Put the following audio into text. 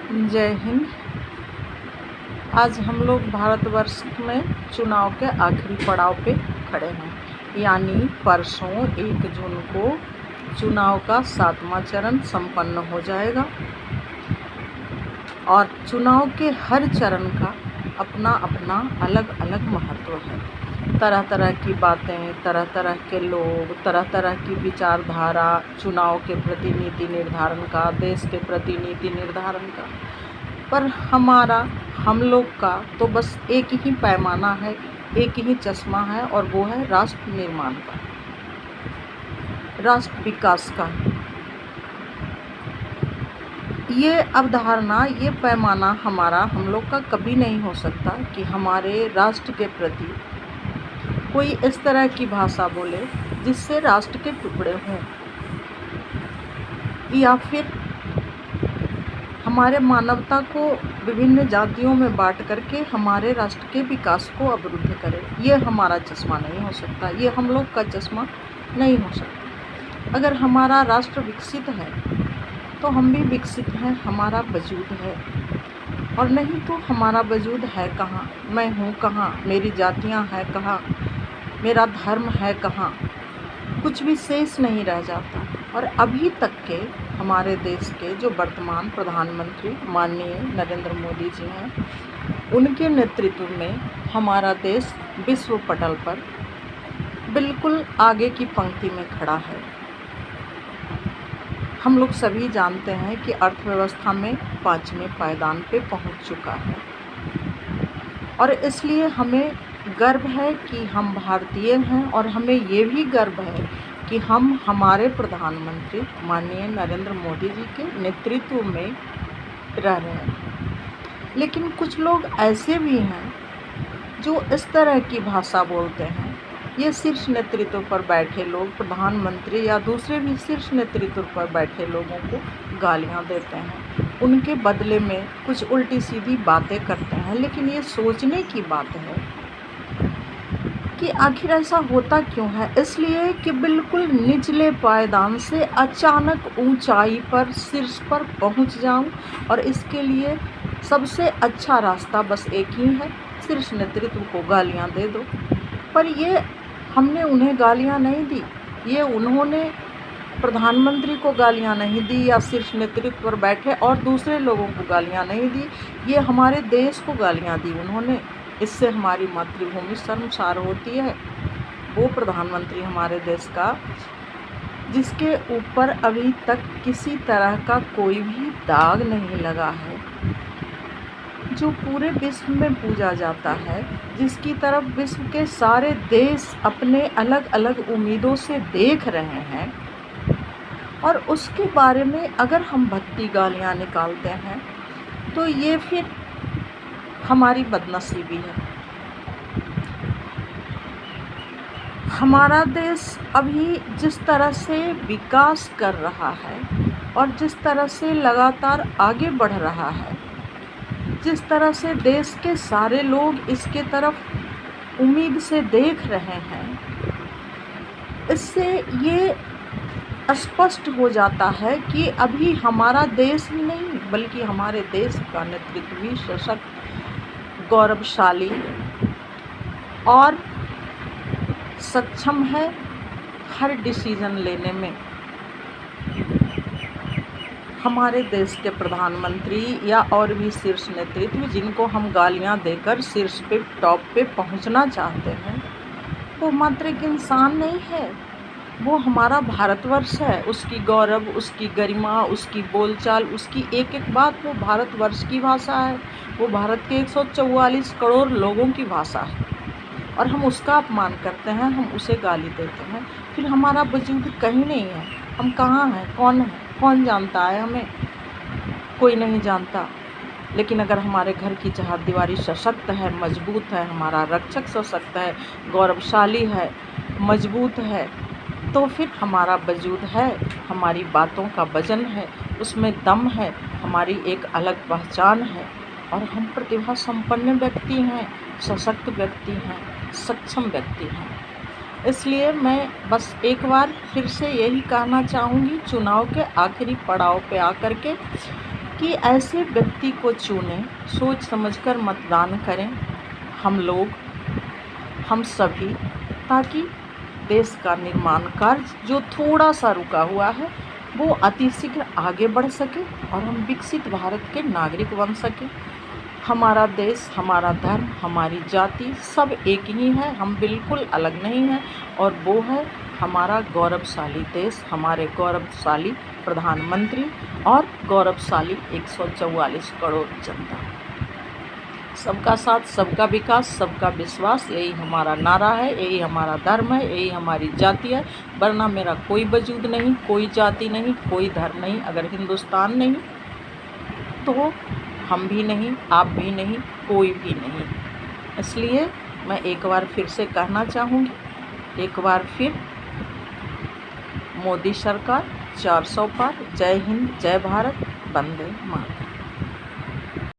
जय हिंद। आज हम लोग भारतवर्ष में चुनाव के आखिरी पड़ाव पे खड़े हैं, यानी परसों 1 जून को चुनाव का 7वां चरण संपन्न हो जाएगा और चुनाव के हर चरण का अपना अपना अलग अलग महत्व है। तरह तरह की बातें, तरह तरह के लोग, तरह तरह की विचारधारा चुनाव के प्रति नीति निर्धारण का, देश के प्रति नीति निर्धारण का, पर हम लोग का तो बस एक ही पैमाना है, एक ही चश्मा है और वो है राष्ट्र निर्माण का, राष्ट्र विकास का। ये अवधारणा, ये पैमाना हम लोग का कभी नहीं हो सकता कि हमारे राष्ट्र के प्रति कोई इस तरह की भाषा बोले जिससे राष्ट्र के टुकड़े हों, या फिर हमारे मानवता को विभिन्न जातियों में बांट करके हमारे राष्ट्र के विकास को अवरुद्ध करे। ये हमारा चश्मा नहीं हो सकता, ये हम लोग का चश्मा नहीं हो सकता। अगर हमारा राष्ट्र विकसित है तो हम भी विकसित हैं, हमारा वजूद है, और नहीं तो हमारा वजूद है कहाँ, मैं हूँ कहाँ, मेरी जातियाँ हैं कहाँ, मेरा धर्म है कहाँ, कुछ भी शेष नहीं रह जाता। और अभी तक के हमारे देश के जो वर्तमान प्रधानमंत्री माननीय नरेंद्र मोदी जी हैं, उनके नेतृत्व में हमारा देश विश्व पटल पर बिल्कुल आगे की पंक्ति में खड़ा है। हम लोग सभी जानते हैं कि अर्थव्यवस्था में 5वें पायदान पे पहुंच चुका है, और इसलिए हमें गर्व है कि हम भारतीय हैं, और हमें ये भी गर्व है कि हम हमारे प्रधानमंत्री माननीय नरेंद्र मोदी जी के नेतृत्व में रह रहे हैं। लेकिन कुछ लोग ऐसे भी हैं जो इस तरह की भाषा बोलते हैं। ये शीर्ष नेतृत्व पर बैठे लोग, प्रधानमंत्री या दूसरे भी शीर्ष नेतृत्व पर बैठे लोगों को गालियां देते हैं, उनके बदले में कुछ उल्टी सीधी बातें करते हैं। लेकिन ये सोचने की बात है कि आखिर ऐसा होता क्यों है। इसलिए कि बिल्कुल निचले पायदान से अचानक ऊंचाई पर, शीर्ष पर पहुंच जाऊं, और इसके लिए सबसे अच्छा रास्ता बस एक ही है, शीर्ष नेतृत्व को गालियां दे दो। पर ये हमने उन्हें गालियां नहीं दी, ये उन्होंने प्रधानमंत्री को गालियां नहीं दी या शीर्ष नेतृत्व पर बैठे और दूसरे लोगों को गालियां नहीं दी, ये हमारे देश को गालियां दी उन्होंने। इससे हमारी मातृभूमि शर्मसार होती है। वो प्रधानमंत्री हमारे देश का जिसके ऊपर अभी तक किसी तरह का कोई भी दाग नहीं लगा है, जो पूरे विश्व में पूजा जाता है, जिसकी तरफ विश्व के सारे देश अपने अलग अलग उम्मीदों से देख रहे हैं, और उसके बारे में अगर हम भद्दी गालियाँ निकालते हैं तो ये फिर हमारी बदनसीबी है। हमारा देश अभी जिस तरह से विकास कर रहा है और जिस तरह से लगातार आगे बढ़ रहा है, जिस तरह से देश के सारे लोग इसके तरफ उम्मीद से देख रहे हैं, इससे ये स्पष्ट हो जाता है कि अभी हमारा देश ही नहीं बल्कि हमारे देश का नेतृत्व भी सशक्त, गौरवशाली और सक्षम है हर डिसीजन लेने में। हमारे देश के प्रधानमंत्री या और भी शीर्ष नेतृत्व जिनको हम गालियां देकर शीर्ष पे, टॉप पे पहुंचना चाहते हैं, वो मात्र एक इंसान नहीं है, वो हमारा भारतवर्ष है। उसकी गौरव, उसकी गरिमा, उसकी बोलचाल, उसकी एक एक बात वो भारतवर्ष की भाषा है, वो भारत के 144 करोड़ लोगों की भाषा है, और हम उसका अपमान करते हैं, हम उसे गाली देते हैं। फिर हमारा वजूद कहीं नहीं है, हम कहाँ हैं, कौन है, कौन जानता है हमें? कोई नहीं जानता। लेकिन अगर हमारे घर की चारदीवारी सशक्त है, मजबूत है, हमारा रक्षक सशक्त है, गौरवशाली है, मजबूत है, तो फिर हमारा वजूद है, हमारी बातों का वजन है, उसमें दम है, हमारी एक अलग पहचान है, और हम प्रतिभा संपन्न व्यक्ति हैं, सशक्त व्यक्ति हैं, सक्षम व्यक्ति हैं। इसलिए मैं बस एक बार फिर से यही कहना चाहूँगी, चुनाव के आखिरी पड़ाव पे आकर के कि ऐसे व्यक्ति को चुनें, सोच समझकर मतदान करें हम लोग, हम सभी, ताकि देश का निर्माण कार्य जो थोड़ा सा रुका हुआ है वो अतिशीघ्र आगे बढ़ सके और हम विकसित भारत के नागरिक बन सकें। हमारा देश, हमारा धर्म, हमारी जाति सब एक ही है, हम बिल्कुल अलग नहीं हैं। और वो है हमारा गौरवशाली देश, हमारे गौरवशाली प्रधानमंत्री और गौरवशाली 144 करोड़ जनता। सबका साथ, सबका विकास, सबका विश्वास, यही हमारा नारा है, यही हमारा धर्म है, यही हमारी जाति है। वरना मेरा कोई वजूद नहीं, कोई जाति नहीं, कोई धर्म नहीं। अगर हिंदुस्तान नहीं तो हम भी नहीं, आप भी नहीं, कोई भी नहीं। इसलिए मैं एक बार फिर से कहना चाहूँगी, एक बार फिर मोदी सरकार 400 पार। जय हिंद, जय भारत, वंदे मातरम।